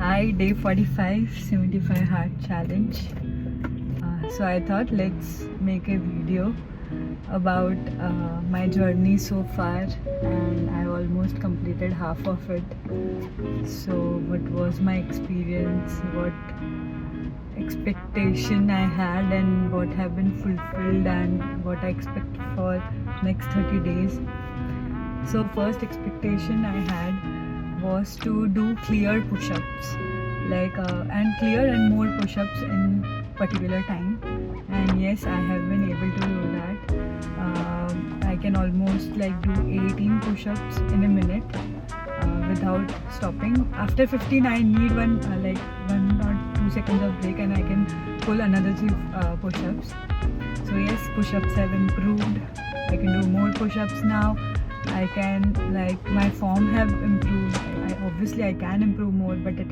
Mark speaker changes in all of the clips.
Speaker 1: Hi, day 45, 75 heart challenge. So I thought let's make a video about my journey so far, and I almost completed half of it. So what was my experience, what expectation I had, and what have been fulfilled, and what I expect for next 30 days. So first expectation I had was to do clear push-ups, and clear and more push-ups in particular time. And yes, I have been able to do that. I can almost do 18 push-ups in a minute without stopping. After 15, I need one or 2 seconds of break, and I can pull another 3 push-ups. So yes, push-ups have improved. I can do more push-ups now. I can my form have improved. Obviously I can improve more, but it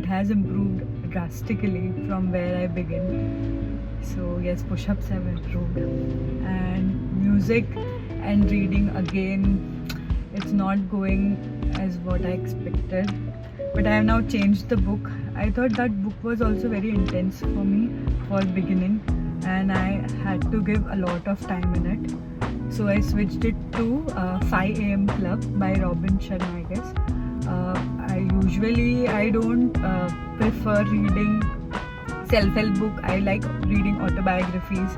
Speaker 1: has improved drastically from where I began. So yes, push-ups have improved. And music and reading, again, it's not going as what I expected, but I have now changed the book. I thought that book was also very intense for me for beginning, and I had to give a lot of time in it. So I switched it to 5 AM Club by Robin Sharma, I guess. I don't prefer reading self-help book. I like reading autobiographies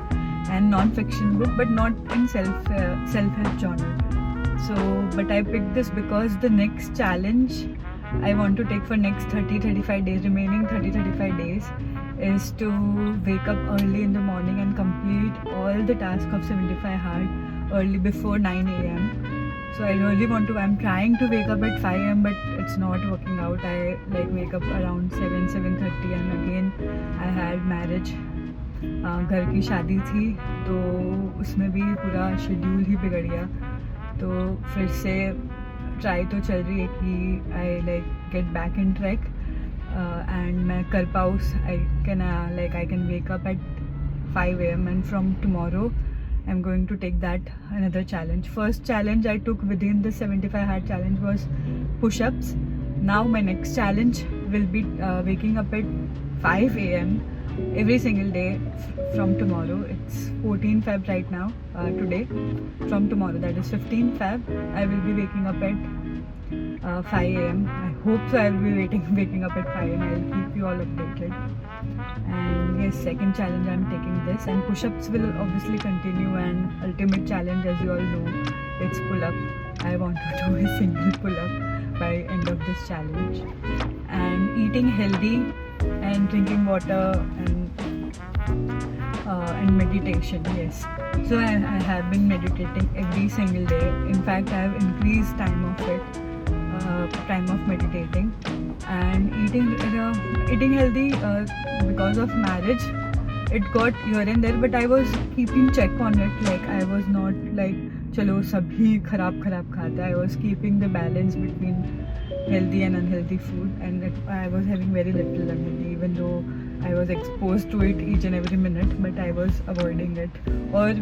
Speaker 1: and non-fiction book, but not in self-help genre. So, but I picked this because the next challenge I want to take for next 30-35 days, remaining 30-35 days, is to wake up early in the morning and complete all the tasks of 75 hard early before 9 AM. So I really want to. I'm trying to wake up at 5 AM, but it's not working out. I wake up around 7-7:30, and again I had marriage. घर की शादी थी, तो उसमें भी पूरा schedule ही बिगड़ गया. तो फिर से ट्राई तो चल रही है कि I get back in track and मैं कर पाऊँ. I can wake up at 5 AM, and from tomorrow I'm going to take that another challenge. First challenge I took within the 75 hard challenge was push-ups. Now my next challenge will be waking up at 5 AM every single day from tomorrow. It's 14 Feb right now, today. From tomorrow, that is 15 Feb, I will be waking up at 5 AM. I hope so. I will be waking up at 5 AM. I will keep you all updated. And yes, second challenge I'm taking this, and push-ups will obviously continue, and ultimate challenge, as you all know, it's pull-up. I want to do a single pull-up by end of this challenge. And eating healthy and drinking water and meditation. Yes, so I have been meditating every single day. In fact, I have increased time of meditating. And eating healthy, because of marriage it got here and there, but I was keeping check on it. I was not chalo sabhi kharab khata. I was keeping the balance between healthy and unhealthy food, and I was having very little unhealthy, even though I was exposed to it each and every minute, but I was avoiding it, or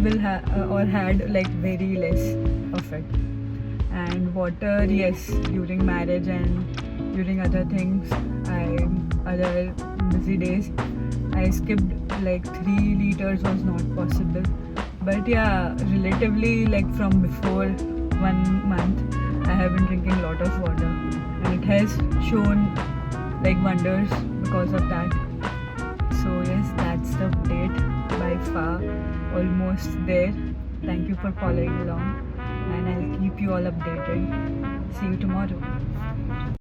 Speaker 1: had very less of it. And water, yes, during marriage and during other things, other busy days, I skipped 3 liters was not possible. But yeah, relatively from before 1 month, I have been drinking a lot of water, and it has shown wonders because of that. So yes, that's the update. By far, almost there. Thank you for following along, and I'll keep you all updated. See you tomorrow.